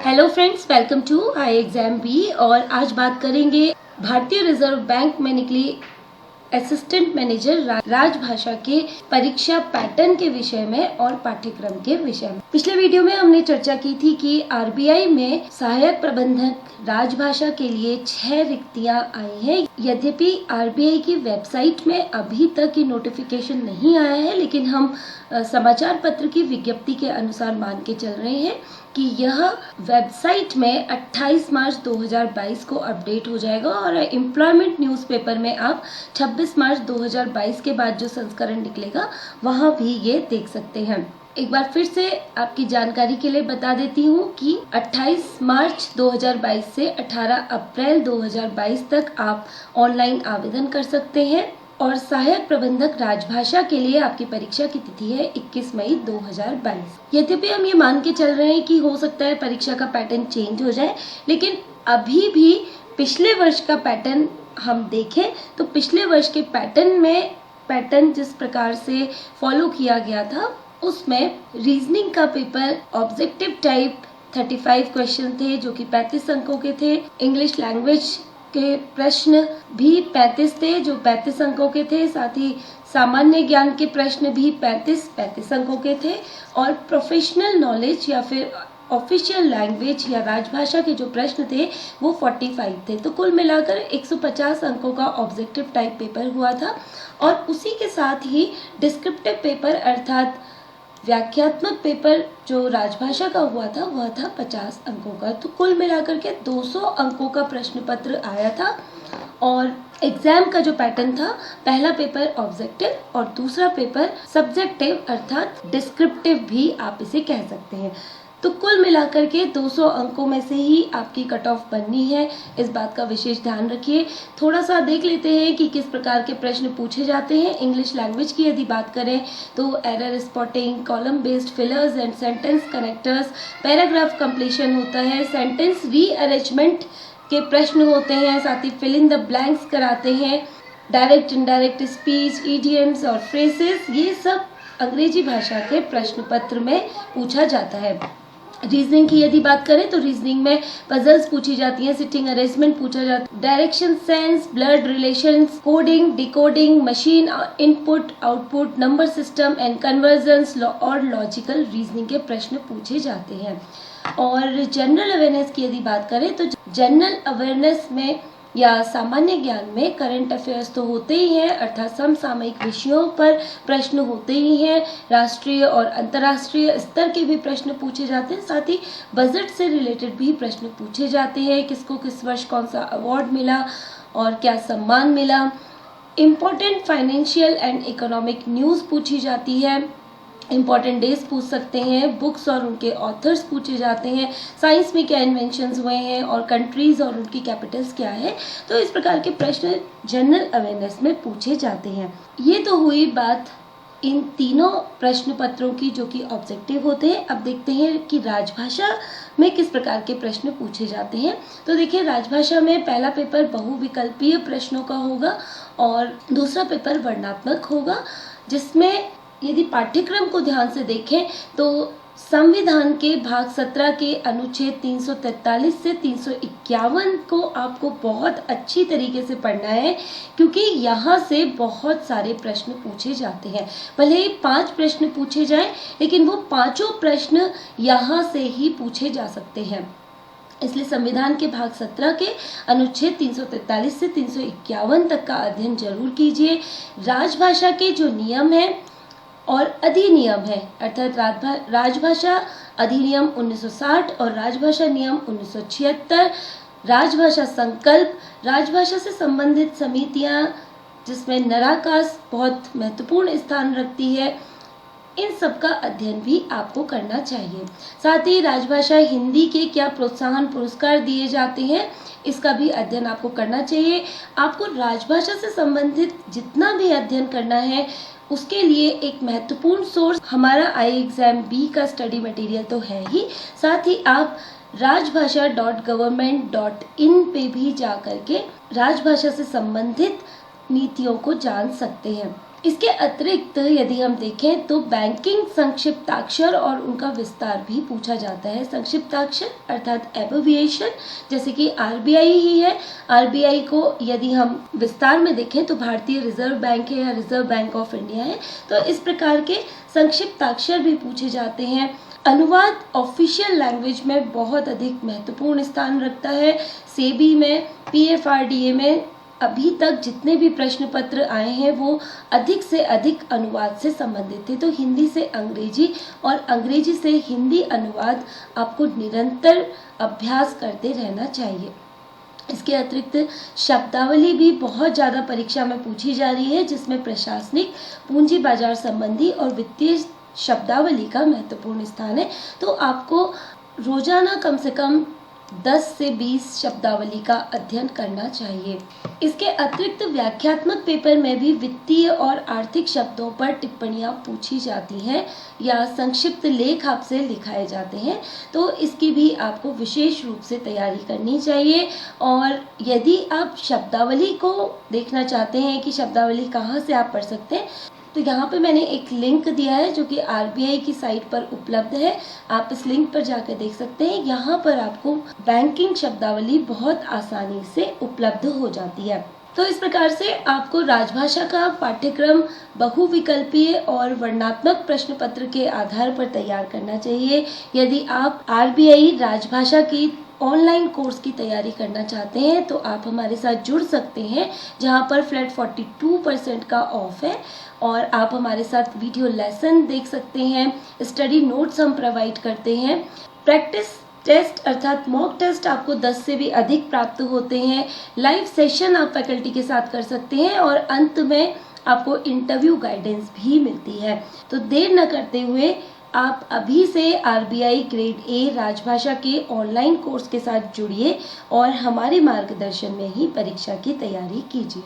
Hello friends, welcome to I exam B. और आज बात करेंगे भारतीय रिजर्व बैंक में निकली असिस्टेंट मैनेजर राजभाषा के परीक्षा पैटर्न के विषय में और पाठ्यक्रम के विषय में। पिछले वीडियो में हमने चर्चा की थी कि आरबीआई में सहायक प्रबंधक राजभाषा के लिए 6 रिक्तियां आई हैं। यद्यपि आरबीआई की वेबसाइट में अभी तक ये नोटिफिकेशन नहीं आया है, लेकिन हम समाचार पत्र की विज्ञप्ति के अनुसार मान के चल रहे हैं कि यह वेबसाइट में 28 मार्च 2022 को अपडेट हो जाएगा और एम्प्लॉयमेंट न्यूज़पेपर में आप 26 मार्च 2022 के बाद जो संस्करण निकलेगा वहां भी ये देख सकते हैं। एक बार फिर से आपकी जानकारी के लिए बता देती हूँ कि 28 मार्च 2022 से 18 अप्रैल 2022 तक आप ऑनलाइन आवेदन कर सकते हैं और सहायक प्रबंधक राजभाषा के लिए आपकी परीक्षा की तिथि है 21 मई 2022। यद्यपि हम ये मान के चल रहे हैं कि हो सकता है परीक्षा का पैटर्न चेंज हो जाए, लेकिन अभी भी पिछले वर्ष का पैटर्न हम देखें तो पिछले वर्ष के पैटर्न जिस प्रकार से फॉलो किया गया था उसमें रीजनिंग का पेपर ऑब्जेक्टिव टाइप 35 क्वेश्चन थे जो कि 35 अंकों के थे। इंग्लिश लैंग्वेज के प्रश्न भी 35 थे जो 35 अंकों के थे। साथ ही सामान्य ज्ञान के प्रश्न भी 35 अंकों के थे और प्रोफेशनल नॉलेज या फिर ऑफिशियल लैंग्वेज या राजभाषा के जो प्रश्न थे वो 45 थे। तो कुल मिलाकर 150 अंकों का ऑब्जेक्टिव टाइप पेपर हुआ था और उसी के साथ ही डिस्क्रिप्टिव पेपर अर्थात व्याख्यात्मक पेपर जो राजभाषा का हुआ था वह था 50 अंकों का। तो कुल मिलाकर के 200 अंकों का प्रश्न पत्र आया था और एग्जाम का जो पैटर्न था, पहला पेपर ऑब्जेक्टिव और दूसरा पेपर सब्जेक्टिव अर्थात डिस्क्रिप्टिव भी आप इसे कह सकते हैं। तो कुल मिलाकर के 200 अंकों में से ही आपकी कट ऑफ बननी है, इस बात का विशेष ध्यान रखिए। थोड़ा सा देख लेते हैं कि किस प्रकार के प्रश्न पूछे जाते हैं। इंग्लिश लैंग्वेज की यदि बात करें तो error spotting, column based fillers and sentence connectors, paragraph completion होता है, सेंटेंस रीअरेंजमेंट के प्रश्न होते हैं, साथ ही फिल इन द ब्लैंक्स कराते हैं, डायरेक्ट इनडायरेक्ट स्पीच, इडियम्स और फ्रेजेस, ये सब अंग्रेजी भाषा के प्रश्न पत्र में पूछा जाता है। रीजनिंग की यदि बात करें तो रीजनिंग में पजल्स पूछी जाती हैं, सिटिंग अरेंजमेंट पूछा जाता है, direction sense, blood relations, coding, decoding, machine input output, number system and convergence और लॉजिकल रीजनिंग के प्रश्न पूछे जाते हैं। और जनरल अवेयरनेस की यदि बात करें तो जनरल अवेयरनेस में या सामान्य ज्ञान में करंट अफेयर्स तो होते ही हैं, अर्थात समसामयिक विषयों पर प्रश्न होते ही हैं। राष्ट्रीय और अंतर्राष्ट्रीय स्तर के भी प्रश्न पूछे जाते हैं, साथ ही बजट से रिलेटेड भी प्रश्न पूछे जाते हैं। किसको किस वर्ष कौन सा अवार्ड मिला और क्या सम्मान मिला। Important financial and economic news पूछी जाती है, इम्पॉर्टेंट डेज पूछ सकते हैं, बुक्स और उनके ऑथर्स पूछे जाते हैं, साइंस में क्या इन्वेंशंस हुए हैं और कंट्रीज और उनकी कैपिटल्स क्या है। तो इस प्रकार के प्रश्न जनरल अवेयरनेस में पूछे जाते हैं। ये तो हुई बात इन तीनों प्रश्न पत्रों की जो कि ऑब्जेक्टिव होते हैं। अब देखते हैं कि राजभाषा में किस प्रकार के प्रश्न पूछे जाते हैं। तो देखिए, राजभाषा में पहला पेपर बहुविकल्पीय प्रश्नों का होगा और दूसरा पेपर वर्णनात्मक होगा, जिसमें यदि पाठ्यक्रम को ध्यान से देखें तो संविधान के भाग 17 के अनुच्छेद 343 से 351 को आपको बहुत अच्छी तरीके से पढ़ना है, क्योंकि यहाँ से बहुत सारे प्रश्न पूछे जाते हैं। भले ही 5 प्रश्न पूछे जाएं, लेकिन वो पांचों प्रश्न यहाँ से ही पूछे जा सकते हैं। इसलिए संविधान के भाग 17 के अनुच्छेद 343 से 351 तक का अध्ययन जरूर कीजिए। राजभाषा के जो नियम है और अधिनियम है, अर्थात राजभाषा अधिनियम 1960 और राजभाषा नियम 1976, राजभाषा संकल्प, राजभाषा से संबंधित समितियां जिसमें नराकास बहुत महत्वपूर्ण स्थान रखती है, इन सब का अध्ययन भी आपको करना चाहिए। साथ ही राजभाषा हिंदी के क्या प्रोत्साहन पुरस्कार दिए जाते हैं, इसका भी अध्ययन आपको करना चाहिए। आपको राजभाषा से संबंधित जितना भी अध्ययन करना है उसके लिए एक महत्वपूर्ण सोर्स हमारा आई एग्जाम बी का स्टडी मटेरियल तो है ही, साथ ही आप rajbhasha.government.in पे भी जा करके राजभाषा से संबंधित नीतियों को जान सकते हैं। इसके अतिरिक्त यदि हम देखें तो बैंकिंग संक्षिप्ताक्षर और उनका विस्तार भी पूछा जाता है। संक्षिप्ताक्षर अर्थात एब्रिविएशन, जैसे कि आरबीआई ही है। आरबीआई को यदि हम विस्तार में देखें तो भारतीय रिजर्व बैंक है या रिजर्व बैंक ऑफ इंडिया है। तो इस प्रकार के संक्षिप्ताक्षर भी पूछे जाते हैं। अनुवाद ऑफिशियल लैंग्वेज में बहुत अधिक महत्वपूर्ण स्थान रखता है। सेबी में, पीएफआरडीए में अभी तक जितने भी प्रश्न पत्र आए हैं वो अधिक से अधिक अनुवाद से संबंधित थे। तो हिंदी से अंग्रेजी और अंग्रेजी से हिंदी अनुवाद आपको निरंतर अभ्यास करते रहना चाहिए। इसके अतिरिक्त शब्दावली भी बहुत ज़्यादा परीक्षा में पूछी जा रही है, जिसमें प्रशासनिक, पूंजी बाजार संबंधी और वित्तीय शब्दावली का महत्वपूर्ण स्थान है। तो आपको रोजाना कम से कम 10 से 20 शब्दावली का अध्ययन करना चाहिए। इसके अतिरिक्त व्याख्यात्मक पेपर में भी वित्तीय और आर्थिक शब्दों पर टिप्पणियां पूछी जाती हैं या संक्षिप्त लेख आपसे लिखाए जाते हैं। तो इसकी भी आपको विशेष रूप से तैयारी करनी चाहिए। और यदि आप शब्दावली को देखना चाहते हैं कि शब्दावली कहाँ से आप पढ़ सकते हैं, तो यहाँ पे मैंने एक लिंक दिया है जो कि आरबीआई की साइट पर उपलब्ध है। आप इस लिंक पर जाकर देख सकते हैं। यहाँ पर आपको बैंकिंग शब्दावली बहुत आसानी से उपलब्ध हो जाती है। तो इस प्रकार से आपको राजभाषा का पाठ्यक्रम बहुविकल्पीय और वर्णनात्मक प्रश्न पत्र के आधार पर तैयार करना चाहिए। यदि आप आरबीआई राजभाषा की ऑनलाइन कोर्स की तैयारी करना चाहते हैं तो आप हमारे साथ जुड़ सकते हैं, जहां पर फ्लैट 42% का ऑफ है। और आप हमारे साथ वीडियो लेसन देख सकते हैं, स्टडी नोट्स हम प्रोवाइड करते हैं, प्रैक्टिस टेस्ट अर्थात मॉक टेस्ट आपको 10 से भी अधिक प्राप्त होते हैं, लाइव सेशन आप फैकल्टी के साथ कर सकते हैं और अंत में आपको इंटरव्यू गाइडेंस भी मिलती है। तो देर न करते हुए आप अभी से आरबीआई ग्रेड ए राजभाषा के ऑनलाइन कोर्स के साथ जुड़िए और हमारे मार्गदर्शन में ही परीक्षा की तैयारी कीजिए।